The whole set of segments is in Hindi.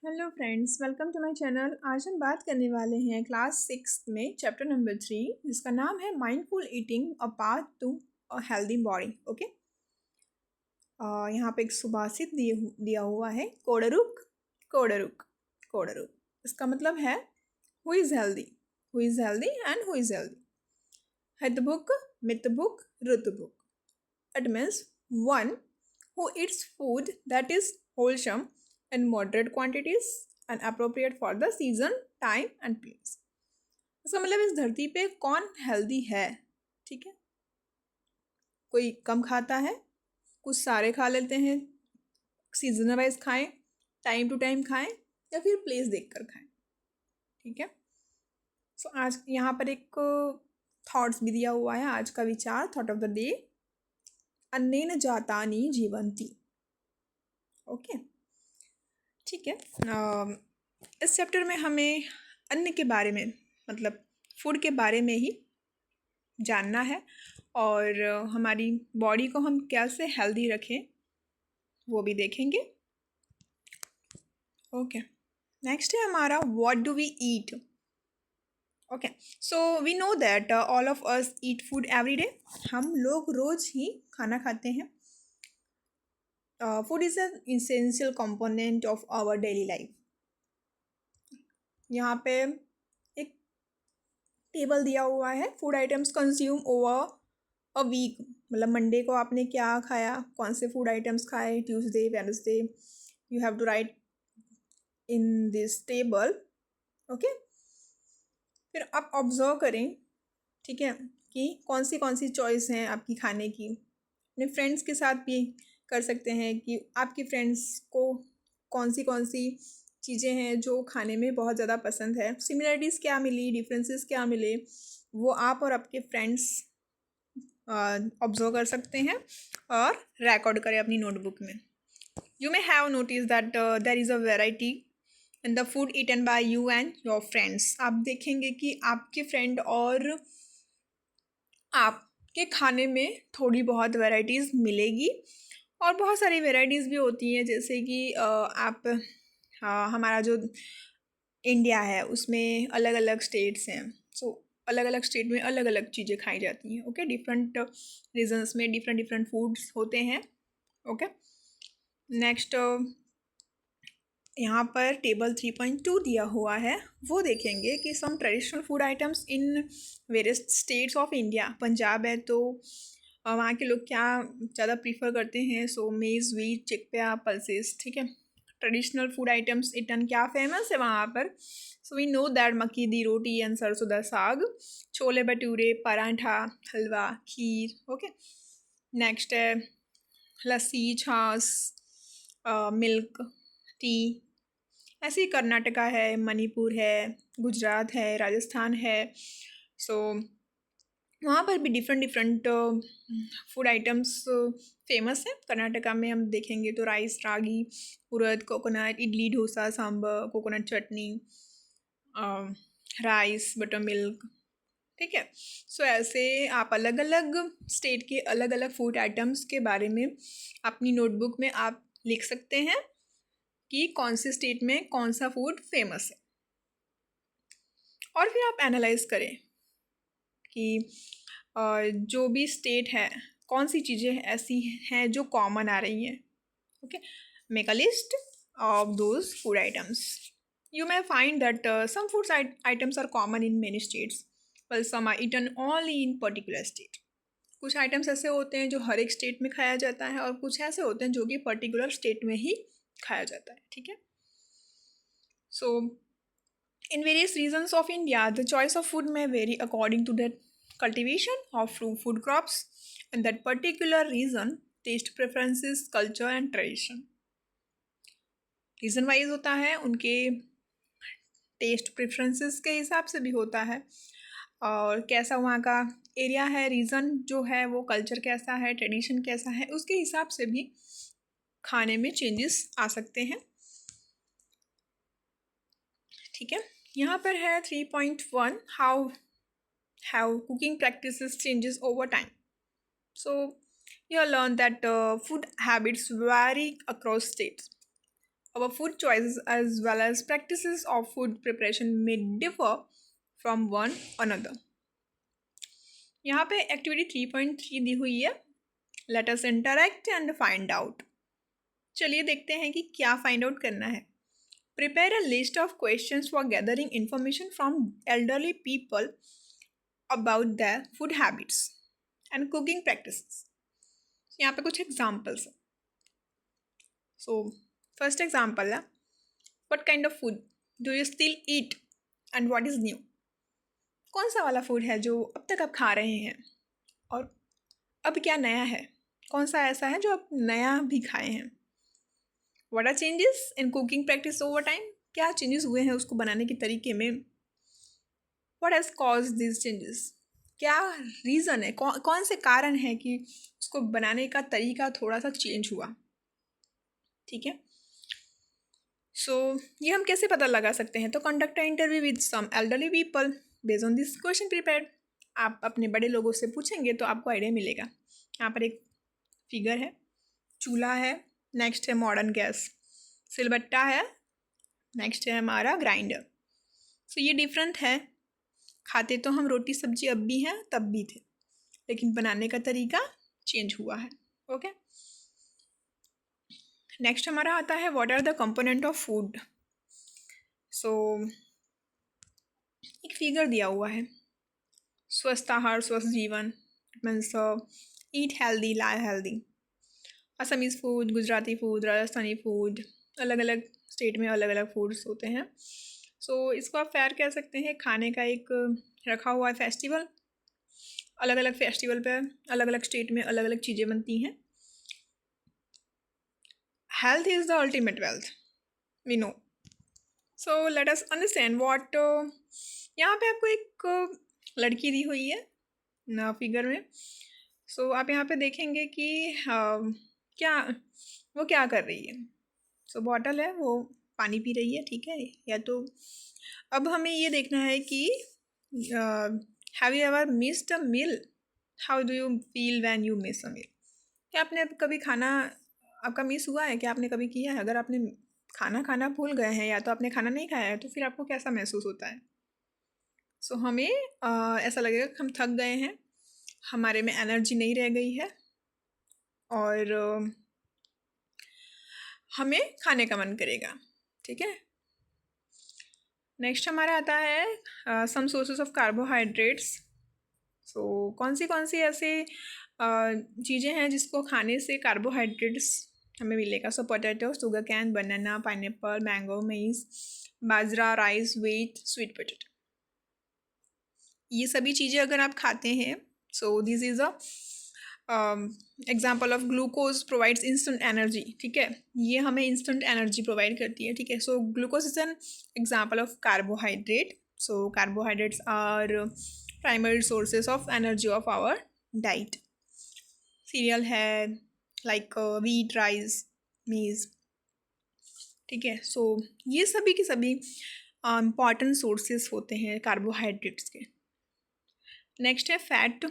Hello friends, welcome to my channel. आज हम बात करने वाले हैं क्लास 6 में चैप्टर नंबर 3, जिसका नाम है mindful eating a path to a healthy body. Okay, यहाँ पे एक सुभाषित दिया हुआ है, कोडरुक कोडरुक कोडरुक। इसका मतलब है who is healthy, who is healthy and who is healthy. हितबुक, मितबुक, ऋतुबुक। It means one who eats food that is wholesome in moderate quantities and appropriate for the season, time and place. इसका मतलब इस धरती पे कौन हेल्दी है, ठीक है। कोई कम खाता है, कुछ सारे खा लेते हैं, सीजन वाइज खाएं, टाइम टू टाइम खाएं या फिर प्लेस देखकर खाएं, ठीक है। सो आज यहाँ पर एक थॉट्स भी दिया हुआ है। आज का विचार, थॉट ऑफ द डे, अन्नेन जातानि जीवंती। ओके, ठीक है। इस चैप्टर में हमें अन्न के बारे में, मतलब फूड के बारे में ही जानना है और हमारी बॉडी को हम कैसे हेल्दी रखें वो भी देखेंगे। ओके, नेक्स्ट है हमारा what do we eat. Okay, so we know that all of us eat food every day. हम लोग रोज ही खाना खाते हैं। Food is an essential component of our daily life. यहाँ पे एक टेबल दिया हुआ है, food items consume over a week. मतलब मंडे को आपने क्या खाया, कौन से फूड आइटम्स खाए, Tuesday, Wednesday, you have to write in this table. Okay, फिर आप ऑब्जर्व करें, ठीक है, कि कौन सी चॉइस हैं आपकी खाने की। अपने फ्रेंड्स के साथ भी कर सकते हैं कि आपकी फ्रेंड्स को कौन सी चीज़ें हैं जो खाने में बहुत ज़्यादा पसंद है, सिमिलरिटीज़ क्या मिली, डिफरेंसेस क्या मिले, वो आप और आपके फ्रेंड्स ऑब्जर्व कर सकते हैं और रिकॉर्ड करें अपनी नोटबुक में। You may have notice that there is a variety in the food eaten by you and your friends. आप देखेंगे कि आपके फ्रेंड और आपके खाने में थोड़ी बहुत वैरायटीज़ मिलेगी और बहुत सारी वैरायटीज़ भी होती हैं, जैसे कि हमारा जो इंडिया है उसमें अलग अलग स्टेट्स हैं। सो अलग अलग स्टेट में अलग अलग चीज़ें खाई जाती हैं। ओके, डिफरेंट रीजन्स में डिफरेंट डिफरेंट फूड्स होते हैं। ओके, नेक्स्ट यहाँ पर टेबल 3.2 दिया हुआ है, वो देखेंगे कि some traditional food items in various states of India. Punjab है तो वहाँ के लोग क्या ज़्यादा प्रीफर करते हैं, सो मेज़, व्हीट, चिकपिया, पल्सेस, ठीक है। ट्रेडिशनल फूड आइटम्स इटन क्या फेमस है वहाँ पर, सो वी नो दैट मक्की दी रोटी एंड सरसों दा साग, छोले भटूरे, पराठा, हलवा, खीर। ओके, नेक्स्ट है लस्सी, छाछ, मिल्क टी। ऐसे ही कर्नाटका है, मणिपुर है, गुजरात है, राजस्थान है। सो वहाँ पर भी different different food items famous है। कर्नाटका में हम देखेंगे तो राइस, रागी, उड़द, कोकोनट, इडली, डोसा, सांभर, कोकोनट चटनी, राइस, बटर मिल्क, ठीक है। सो ऐसे आप अलग अलग स्टेट के अलग अलग फूड आइटम्स के बारे में अपनी नोटबुक में आप लिख सकते हैं कि कौन से स्टेट में कौन सा फूड फेमस है। और फिर आप एनालाइज करें कि जो भी स्टेट है कौन सी चीज़ें ऐसी हैं जो कॉमन आ रही हैं। Okay, make a list of those food items. You may find that some food items are common in many states, while some are eaten only in particular state. कुछ आइटम्स ऐसे होते हैं जो हर एक स्टेट में खाया जाता है और कुछ ऐसे होते हैं जो कि पर्टिकुलर स्टेट में ही खाया जाता है, ठीक है। सो in various regions of India, the choice of food may vary according to the cultivation of food crops and that particular region, taste preferences, culture and tradition. Region wise होता है, उनके टेस्ट प्रेफरेंसेस के हिसाब से भी होता है और कैसा वहाँ का एरिया है, रीजन जो है वो कल्चर कैसा है, ट्रेडिशन कैसा है, उसके हिसाब से भी खाने में चेंजेस आ सकते हैं, ठीक है। यहाँ पर है 3.1 how cooking practices changes over time. So you learn that food habits vary across states. Our food choices as well as practices of food preparation may differ from one another. यहाँ पे एक्टिविटी 3.3 दी हुई है. Let us interact and find out. चलिए देखते हैं कि क्या फाइंड आउट करना है. Prepare a list of questions for gathering information from elderly people about their food habits and cooking practices. यहाँ पे कुछ एग्जाम्पल्स हैं. सो फर्स्ट एग्जाम्पल है, what kind of food do you still eat and what is new. कौन सा वाला फूड है जो अब तक आप खा रहे हैं और अब क्या नया है. कौन सा ऐसा है जो आप नया भी खाए हैं. What are changes in cooking practice over time. क्या चेंजेस हुए हैं उसको बनाने के तरीके में. What has cause this changes. क्या रीज़न है, कौन से कारण है कि उसको बनाने का तरीका थोड़ा सा चेंज हुआ. ठीक है. सो ये हम कैसे पता लगा सकते हैं. तो conduct interview with some elderly people based on this question prepared. आप अपने बड़े लोगों से पूछेंगे तो आपको आइडिया मिलेगा. यहाँ पर एक फिगर है, चूल्हा है, नेक्स्ट है मॉडर्न गैस, सिलबट्टा है, नेक्स्ट है हमारा ग्राइंडर. सो ये डिफरेंट है. खाते तो हम रोटी सब्जी अब भी हैं तब भी थे, लेकिन बनाने का तरीका चेंज हुआ है. ओके. नेक्स्ट हमारा आता है what are the component of food. So एक फिगर दिया हुआ है, स्वस्थ आहार स्वस्थ जीवन, means eat healthy live healthy. Assamese food, Gujarati food, Rajasthani food, अलग अलग स्टेट में अलग अलग फूड्स होते हैं. सो इसको आप फेयर कह सकते हैं, खाने का एक रखा हुआ है फेस्टिवल. अलग अलग फेस्टिवल पे अलग अलग स्टेट में अलग अलग चीज़ें बनती हैं. Health is the ultimate wealth, we know. So let us understand what. यहाँ पे आपको एक लड़की दी हुई है ना फिगर में. सो आप यहाँ पे देखेंगे कि क्या वो क्या कर रही है. सो बॉटल है, वो पानी पी रही है. ठीक है. या तो अब हमें ये देखना है कि have you ever missed a meal. How do you feel when you miss a meal. क्या आपने कभी खाना आपका मिस हुआ है. क्या आपने कभी किया है. अगर आपने खाना खाना भूल गए हैं या तो आपने खाना नहीं खाया है तो फिर आपको कैसा महसूस होता है. सो हमें ऐसा लगेगा कि हम थक गए हैं, हमारे में एनर्जी नहीं रह गई है और हमें खाने का मन करेगा. ठीक है. नेक्स्ट हमारा आता है सम सोर्सेस ऑफ कार्बोहाइड्रेट्स. सो कौन सी ऐसे चीज़ें हैं जिसको खाने से कार्बोहाइड्रेट्स हमें मिलेगा. सो पोटैटो, शुगर कैन, बनाना, पाइनएप्पल, मैंगो, मेज़, बाजरा, राइस, व्हीट, स्वीट पोटैटो. ये सभी चीज़ें अगर आप खाते हैं, so this is a example of glucose provides instant energy. ठीक है. ये हमें इंस्टेंट एनर्जी प्रोवाइड करती है. ठीक है. So glucose is an example of carbohydrate. So carbohydrates are primary sources of energy of our diet. Cereal है लाइक व्हीट, राइस, मेज. ठीक है. सो ये सभी के सभी इम्पॉर्टेंट सोर्सेज होते हैं कार्बोहाइड्रेट्स के. नेक्स्ट है फैट.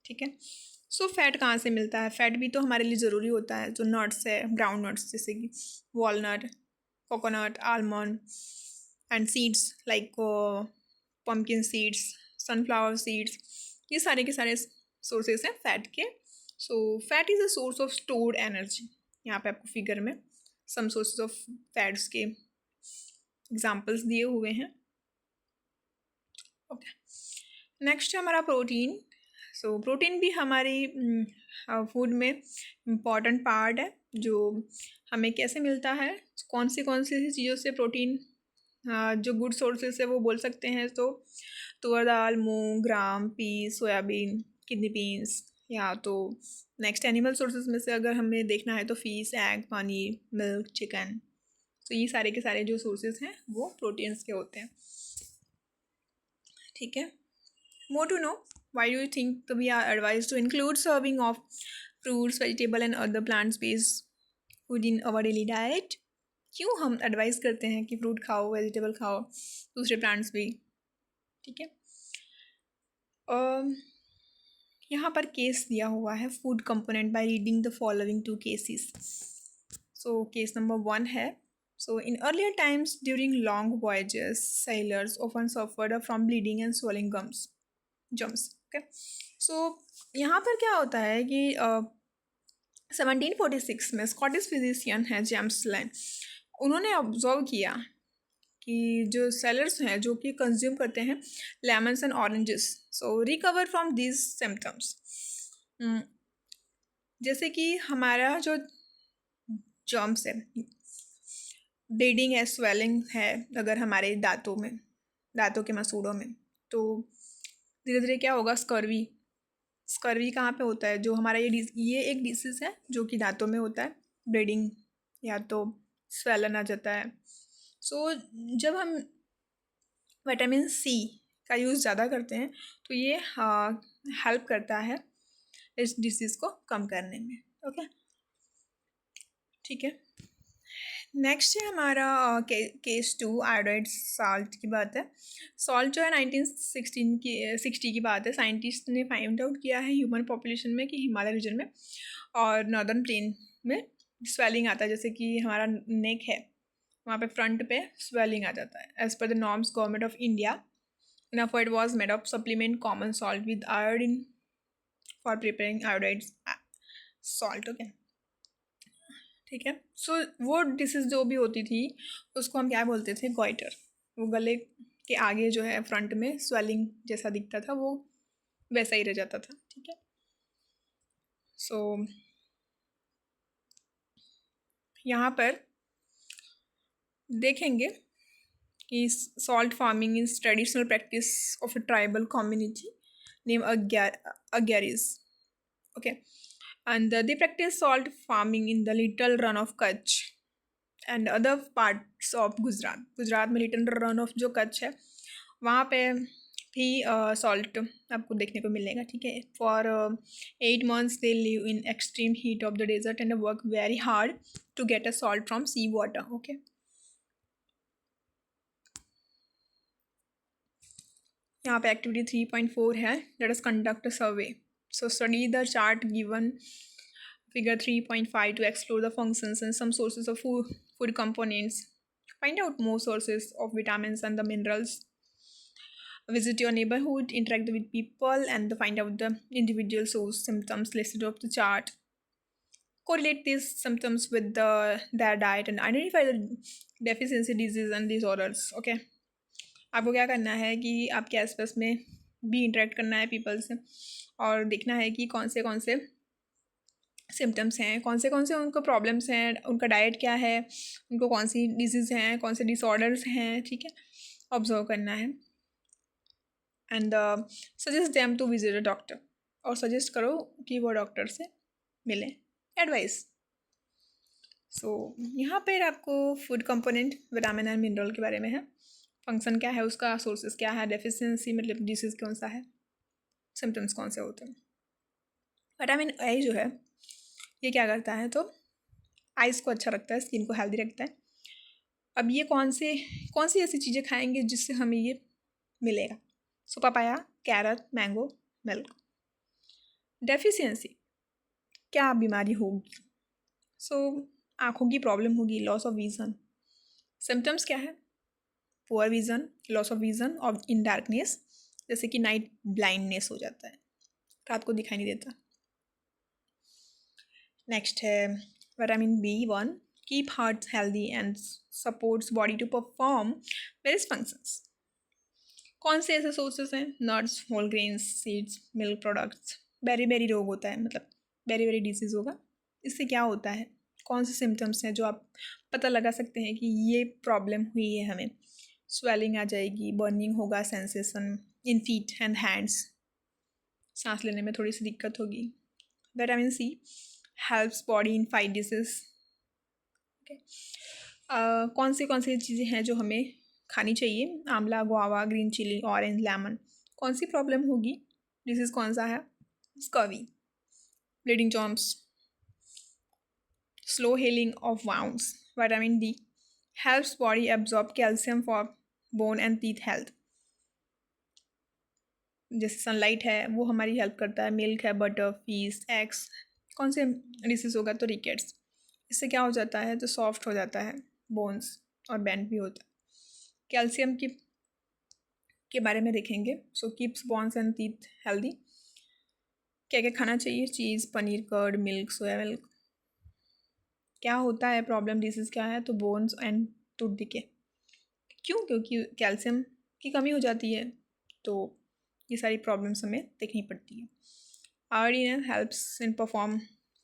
ठीक है. सो फैट कहाँ से मिलता है. फैट भी तो हमारे लिए ज़रूरी होता है. जो नट्स है, ब्राउन नट्स जैसे कि walnut, coconut, almond and seeds like pumpkin seeds, sunflower seeds, ये सारे के सारे सोर्सेस हैं फैट के. So fat is a source of stored energy. यहाँ पे आपको फिगर में सम सोर्सेज ऑफ फैट्स के एग्जाम्पल्स दिए हुए हैं. ओके. नेक्स्ट है हमारा प्रोटीन. सो प्रोटीन भी हमारी फूड में इम्पॉर्टेंट पार्ट है. जो हमें कैसे मिलता है, कौन सी चीज़ों से प्रोटीन, जो गुड सोर्सेस है वो बोल सकते हैं. तो तुअर दाल, मूंग, ग्राम, पीस, सोयाबीन, किडनी बीन्स. या तो नेक्स्ट एनिमल सोर्सेज में से अगर हमें देखना है तो fish, egg, paneer, milk, chicken. तो ये सारे के सारे जो सोर्सेज हैं वो प्रोटीन्स के होते हैं. ठीक है. More to know, why do you think we are advised to include serving of fruits, vegetable and other plant-based food in our daily diet? क्यों हम एडवाइस करते हैं कि फ्रूट खाओ, वेजिटेबल खाओ, दूसरे प्लांट्स भी. ठीक है. यहाँ पर केस दिया हुआ है food component by reading the following 2 cases. So case number 1 है So in earlier times during long voyages, sailors often suffered from bleeding and swelling jumps. Okay, so यहाँ पर क्या होता है कि 1746 में स्कॉटिश फिजिशियन है जेम्स लैन, उन्होंने ऑब्जर्व किया कि जो सेलर्स हैं जो कि कंज्यूम करते हैं lemons and oranges, so recover from these symptoms. जैसे कि हमारा जो जर्म्स है, ब्लीडिंग है, स्वेलिंग है अगर हमारे दांतों के मसूड़ों में, तो धीरे धीरे क्या होगा, स्कर्वी कहाँ पे होता है, जो हमारा ये एक डिसीज़ है जो कि दांतों में होता है, ब्लीडिंग या तो स्वेलन आ जाता है। सो जब हम विटामिन सी का यूज़ ज़्यादा करते हैं तो ये हेल्प करता है इस डिसीज़ को कम करने में। ओके, ठीक है। नेक्स्ट है हमारा केस 2 आयोडाइड साल्ट की बात है। सॉल्ट जो है 1960 की बात है, साइंटिस्ट ने फाइंड आउट किया है ह्यूमन पॉपुलेशन में कि हिमालय रीजन में और नॉर्दर्न प्लेन में स्वेलिंग आता है, जैसे कि हमारा नेक है वहाँ पे फ्रंट पे स्वेलिंग आ जाता है। As per the norms government of India, enough it was made of supplement common salt with iodine for preparing iodide salt। Okay, ठीक है। सो वो डिसीज जो भी होती थी उसको हम क्या बोलते थे, गॉइटर। वो गले के आगे जो है फ्रंट में स्वेलिंग जैसा दिखता था, वो वैसा ही रह जाता था, ठीक है। सो यहाँ पर देखेंगे कि salt farming is traditional practice of a tribal community named Agaris. Okay, and they practice salt farming in the little run of Kutch and other parts of Gujarat. Gujarat में लिटिल रन ऑफ जो कच्छ है वहाँ पे भी सॉल्ट आपको देखने को मिलेगा, ठीक है। For 8 months they live in extreme heat of the desert and work very hard to get a salt from sea water. Okay, यहाँ पे एक्टिविटी 3.4 है, let us conduct a survey. So study the chart given figure 3.5 to explore the functions and some sources of food components. Find out more sources of vitamins and the minerals. Visit your neighborhood, interact with people, and find out the individual source symptoms listed off the chart. Correlate these symptoms with their diet and identify the deficiency disease and disorders. Okay, आपको क्या करना है कि आपके आसपास में भी इंटरेक्ट करना है पीपल से और देखना है कि कौन से सिम्टम्स हैं, कौन से उनको प्रॉब्लम्स हैं, उनका डाइट क्या है, उनको कौन सी डिजीज़ हैं, कौन से डिसऑर्डर्स हैं, ठीक है, ऑब्जर्व करना है। And suggest them to visit a doctor, और सजेस्ट करो कि वो डॉक्टर से मिलें, एडवाइस। सो यहाँ पर आपको food component, vitamin and mineral के बारे में है, फंक्शन क्या है उसका, सोर्सेज क्या है, डेफिशिएंसी मतलब डिसीज़ कौन सा है, सिम्टम्स कौन से होते हैं। विटामिन ए जो है ये क्या करता है, तो आइज़ को अच्छा रखता है, स्किन को हेल्दी रखता है। अब ये कौन सी ऐसी चीज़ें खाएंगे जिससे हमें ये मिलेगा, so papaya, carrot, mango, milk. Deficiency क्या बीमारी होगी, सो आँखों की प्रॉब्लम होगी, लॉस ऑफ विज़न। सिम्टम्स क्या है, poor vision, loss of vision और इन डार्कनेस, जैसे कि नाइट ब्लाइंडनेस हो जाता है, रात को दिखाई नहीं देता। नेक्स्ट है vitamin B1, keep heart healthy and supports body to perform various functions. कौन से ऐसे सोर्सेस हैं, nuts, whole grains, seeds, milk products. बेरी रोग होता है, मतलब बेरी डिजीज़ होगा, इससे क्या होता है, कौन से सिम्टम्स हैं जो आप पता लगा सकते हैं कि ये प्रॉब्लम हुई है हमें। स्वेलिंग आ जाएगी, बर्निंग होगा, sensation in feet and hands, सांस लेने में थोड़ी सी दिक्कत होगी। Vitamin C helps body in fight disease. Okay, कौन सी चीज़ें हैं जो हमें खानी चाहिए, आंवला, guava, green chilli, orange, lemon. कौन सी प्रॉब्लम होगी, डिसीज़ कौन सा है, scurvy, bleeding gums, slow healing of wounds. Vitamin D helps body absorb calcium for bone and teeth health. जैसे सनलाइट है वो हमारी हेल्प करता है, मिल्क है, बटर, फीस, एग्स। कौन से डिसीज़ होगा, तो रिकेट्स, इससे क्या हो जाता है, तो सॉफ्ट हो जाता है, बोन्स और बेंड भी होता है। कैल्शियम के बारे में देखेंगे। So keeps bones and teeth healthy. क्या क्या खाना चाहिए? Cheese, paneer, curd, milk, soya milk. क्या होता है प्रॉब्लम, डिसीज़ क्या है? तो बोन्स एंड टूथ डिके। क्यों? क्योंकि कैल्शियम की कमी हो जाती है, तो ये सारी प्रॉब्लम्स हमें देखनी पड़ती है। Iodine helps in perform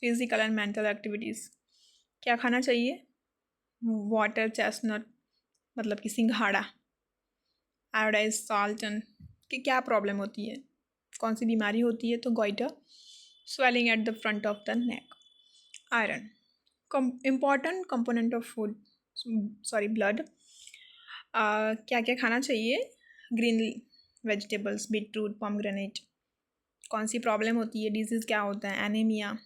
physical and mental activities. क्या खाना चाहिए? वाटर, चेस्टनट मतलब कि सिंघाड़ा, आयोडाइज साल्ट। एंड कि क्या प्रॉब्लम होती है, कौन सी बीमारी होती है? तो goitre, swelling at the front of the neck. Iron important component of food, sorry blood. क्या क्या खाना चाहिए? Green vegetables, beetroot, pomegranate. कौन सी प्रॉब्लम होती है? डिजीज़ क्या होता है? एनीमिया।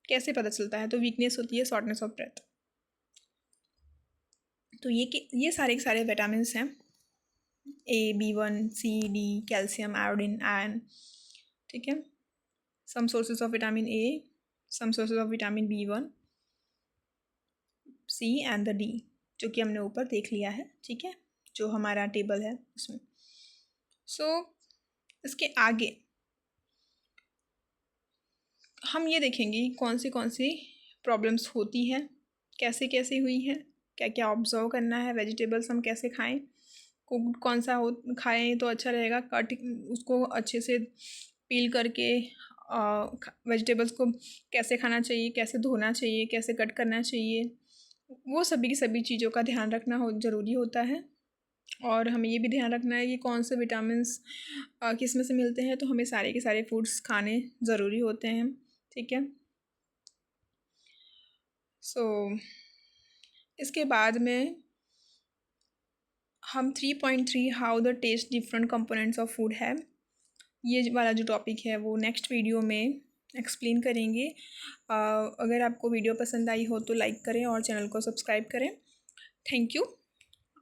कैसे पता चलता है? तो वीकनेस होती है, शॉर्टनेस ऑफ ब्रेथ। तो ये सारे के सारे विटामिन हैं, A, B1, C, D, calcium, iodine, iron. ठीक है। Some sources of vitamin A, some sources of vitamin B1, C and the D, जो कि हमने ऊपर देख लिया है। ठीक है, जो हमारा टेबल है उसमें। सो इसके आगे हम ये देखेंगे कौन सी प्रॉब्लम्स होती हैं, कैसे कैसे हुई हैं, क्या क्या ऑब्जर्व करना है, वेजिटेबल्स हम कैसे खाएं, कुक्ड कौन सा हो खाएं तो अच्छा रहेगा, कट उसको अच्छे से पील करके वेजिटेबल्स को कैसे खाना चाहिए, कैसे धोना चाहिए, कैसे कट करना चाहिए, वो सभी की सभी चीज़ों का ध्यान रखना ज़रूरी होता है। और हमें ये भी ध्यान रखना है कि कौन से विटामिन्स किस में से मिलते हैं, तो हमें सारे के सारे फूड्स खाने ज़रूरी होते हैं। ठीक है। सो इसके बाद में हम 3.3 how the taste different components of food है, ये वाला जो टॉपिक है वो नेक्स्ट वीडियो में एक्सप्लेन करेंगे। अगर आपको वीडियो पसंद आई हो तो लाइक करें और चैनल को सब्सक्राइब करें। Thank you.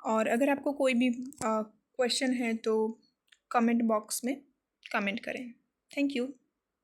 और अगर आपको कोई भी क्वेश्चन है तो कमेंट बॉक्स में कमेंट करें। Thank you.